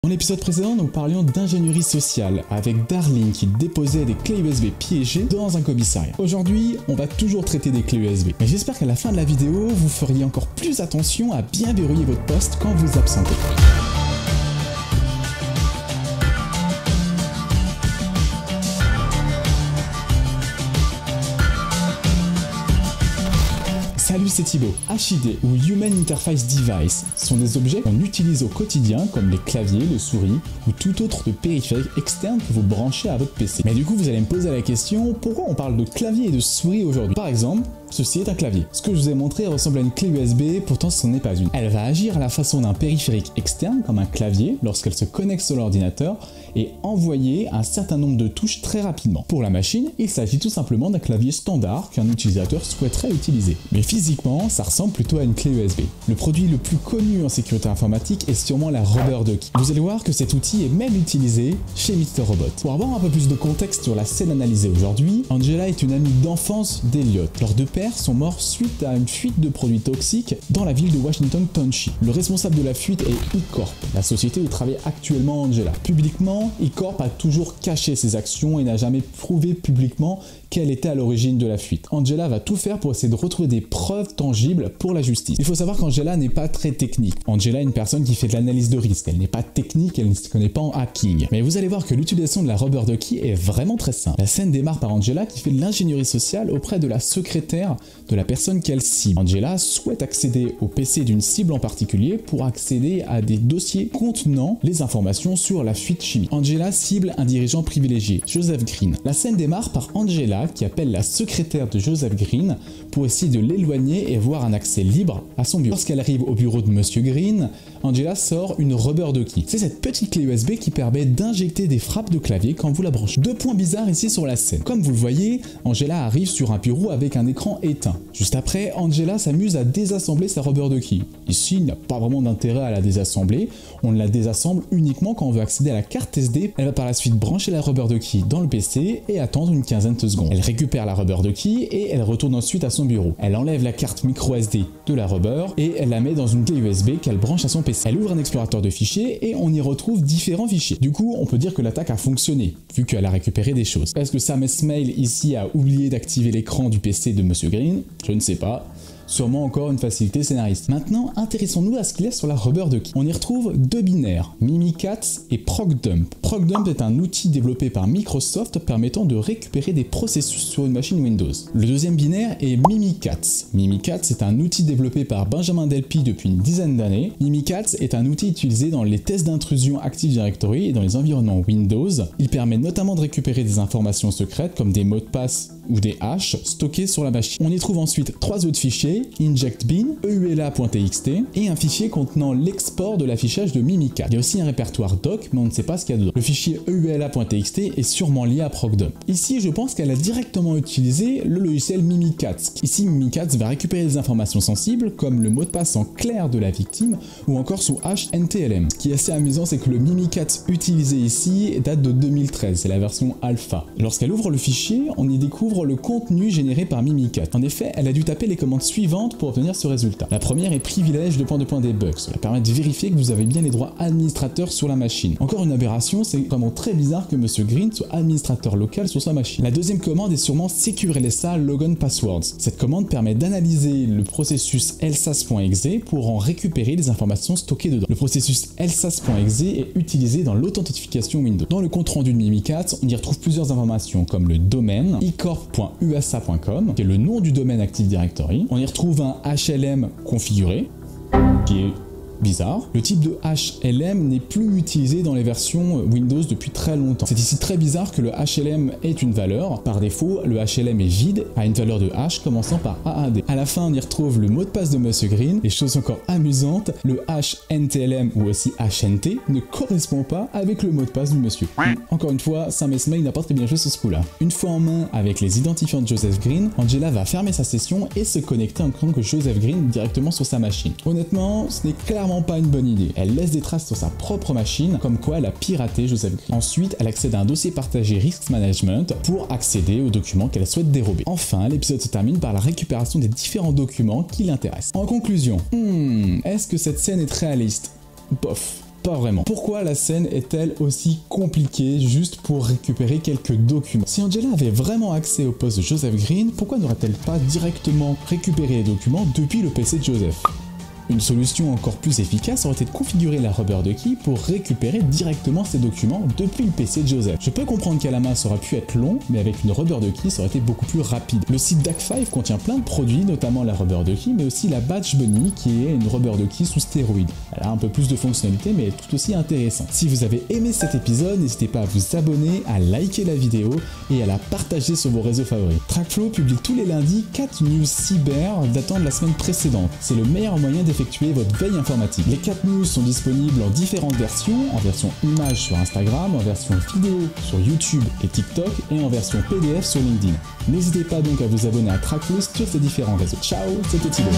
Dans l'épisode précédent, nous parlions d'ingénierie sociale avec Darling qui déposait des clés USB piégées dans un commissariat. Aujourd'hui, on va toujours traiter des clés USB. Mais j'espère qu'à la fin de la vidéo, vous feriez encore plus attention à bien verrouiller votre poste quand vous absentez. Salut, c'est Thibaut. HID ou Human Interface Device sont des objets qu'on utilise au quotidien comme les claviers, les souris ou tout autre de périphérique externe que vous branchez à votre PC. Mais du coup, vous allez me poser la question, pourquoi on parle de clavier et de souris aujourd'hui? Par exemple, ceci est un clavier. Ce que je vous ai montré ressemble à une clé USB, pourtant ce n'est pas une. Elle va agir à la façon d'un périphérique externe comme un clavier lorsqu'elle se connecte sur l'ordinateur et envoyer un certain nombre de touches très rapidement. Pour la machine, il s'agit tout simplement d'un clavier standard qu'un utilisateur souhaiterait utiliser. Mais physiquement, ça ressemble plutôt à une clé USB. Le produit le plus connu en sécurité informatique est sûrement la Rubber Ducky. Vous allez voir que cet outil est même utilisé chez Mr. Robot. Pour avoir un peu plus de contexte sur la scène analysée aujourd'hui, Angela est une amie d'enfance d'Elliot. Leurs deux pères sont morts suite à une fuite de produits toxiques dans la ville de Washington Township. Le responsable de la fuite est E-Corp, la société où travaille actuellement Angela. Publiquement, E-Corp a toujours caché ses actions et n'a jamais prouvé publiquement qu'elle était à l'origine de la fuite. Angela va tout faire pour essayer de retrouver des preuves tangibles pour la justice. Il faut savoir qu'Angela n'est pas très technique. Angela est une personne qui fait de l'analyse de risque. Elle n'est pas technique, elle ne se connaît pas en hacking. Mais vous allez voir que l'utilisation de la Rubber Ducky est vraiment très simple. La scène démarre par Angela qui fait de l'ingénierie sociale auprès de la secrétaire de la personne qu'elle cible. Angela souhaite accéder au PC d'une cible en particulier pour accéder à des dossiers contenant les informations sur la fuite chimique. Angela cible un dirigeant privilégié, Joseph Green. La scène démarre par Angela qui appelle la secrétaire de Joseph Green pour essayer de l'éloigner et avoir un accès libre à son bureau. Lorsqu'elle arrive au bureau de Monsieur Green, Angela sort une Rubber Ducky. C'est cette petite clé USB qui permet d'injecter des frappes de clavier quand vous la branchez. Deux points bizarres ici sur la scène. Comme vous le voyez, Angela arrive sur un bureau avec un écran éteint. Juste après, Angela s'amuse à désassembler sa Rubber Ducky. Ici, il n'y a pas vraiment d'intérêt à la désassembler. On la désassemble uniquement quand on veut accéder à la carte SD. Elle va par la suite brancher la Rubber Ducky dans le PC et attendre une quinzaine de secondes. Elle récupère la Rubber Ducky et elle retourne ensuite à son bureau. Elle enlève la carte micro SD de la Rubber et elle la met dans une clé USB qu'elle branche à son PC. Elle ouvre un explorateur de fichiers et on y retrouve différents fichiers. Du coup, on peut dire que l'attaque a fonctionné, vu qu'elle a récupéré des choses. Est-ce que Sam Esmail ici a oublié d'activer l'écran du PC de Monsieur Green? Je ne sais pas. Sûrement encore une facilité scénariste. Maintenant, intéressons-nous à ce qu'il y a sur la Rubber Ducky. On y retrouve deux binaires, Mimikatz et ProcDump. ProcDump est un outil développé par Microsoft permettant de récupérer des processus sur une machine Windows. Le deuxième binaire est Mimikatz. Mimikatz est un outil développé par Benjamin Delpy depuis une dizaine d'années. Mimikatz est un outil utilisé dans les tests d'intrusion Active Directory et dans les environnements Windows. Il permet notamment de récupérer des informations secrètes comme des mots de passe ou des hashes stockés sur la machine. On y trouve ensuite trois autres fichiers, injectbin, eula.txt et un fichier contenant l'export de l'affichage de Mimikatz. Il y a aussi un répertoire doc, mais on ne sait pas ce qu'il y a dedans. Le fichier eula.txt est sûrement lié à ProcDump. Ici, je pense qu'elle a directement utilisé le logiciel Mimikatz. Ici, Mimikatz va récupérer des informations sensibles comme le mot de passe en clair de la victime ou encore sous hash NTLM. Ce qui est assez amusant, c'est que le Mimikatz utilisé ici date de 2013, c'est la version alpha. Lorsqu'elle ouvre le fichier, on y découvre le contenu généré par Mimikatz. En effet, elle a dû taper les commandes suivantes pour obtenir ce résultat. La première est privilège de ... debug. Cela permet de vérifier que vous avez bien les droits administrateurs sur la machine. Encore une aberration, c'est vraiment très bizarre que Monsieur Green soit administrateur local sur sa machine. La deuxième commande est sûrement secure LSA logon passwords. Cette commande permet d'analyser le processus lsas.exe pour en récupérer les informations stockées dedans. Le processus lsas.exe est utilisé dans l'authentification Windows. Dans le compte rendu de Mimikatz, on y retrouve plusieurs informations comme le domaine, ecorp.usa.com, qui est le nom du domaine Active Directory. On y retrouve un HLM configuré, qui est bizarre. Le type de HLM n'est plus utilisé dans les versions Windows depuis très longtemps. C'est ici très bizarre que le HLM ait une valeur. Par défaut, le HLM est vide, a une valeur de hash commençant par AAD. À la fin, on y retrouve le mot de passe de Monsieur Green. Les choses encore amusantes, le hash NTLM ou aussi HNT ne correspond pas avec le mot de passe du monsieur. Encore une fois, Sam Esmail n'a pas très bien joué sur ce coup-là. Une fois en main avec les identifiants de Joseph Green, Angela va fermer sa session et se connecter en tant que Joseph Green directement sur sa machine. Honnêtement, ce n'est clairement pas une bonne idée. Elle laisse des traces sur sa propre machine, comme quoi elle a piraté Joseph Green. Ensuite, elle accède à un dossier partagé Risk Management pour accéder aux documents qu'elle souhaite dérober. Enfin, l'épisode se termine par la récupération des différents documents qui l'intéressent. En conclusion, est-ce que cette scène est réaliste? Bof. Pas vraiment. Pourquoi la scène est-elle aussi compliquée juste pour récupérer quelques documents? Si Angela avait vraiment accès au poste de Joseph Green, pourquoi n'aurait-elle pas directement récupéré les documents depuis le PC de Joseph? Une solution encore plus efficace aurait été de configurer la Rubber Ducky pour récupérer directement ces documents depuis le PC de Joseph. Je peux comprendre qu'à la main ça aurait pu être long, mais avec une Rubber Ducky ça aurait été beaucoup plus rapide. Le site DAC5 contient plein de produits, notamment la Rubber Ducky, mais aussi la Badge Bunny qui est une Rubber Ducky sous stéroïdes. Elle a un peu plus de fonctionnalités mais tout aussi intéressante. Si vous avez aimé cet épisode, n'hésitez pas à vous abonner, à liker la vidéo et à la partager sur vos réseaux favoris. Trackflow publie tous les lundis 4 news cyber datant de la semaine précédente. C'est le meilleur moyen d'effectuer votre veille informatique. Les 4 news sont disponibles en différentes versions, en version image sur Instagram, en version vidéo sur YouTube et TikTok et en version PDF sur LinkedIn. N'hésitez pas donc à vous abonner à Trackflow sur ces différents réseaux. Ciao, c'était Thibaut.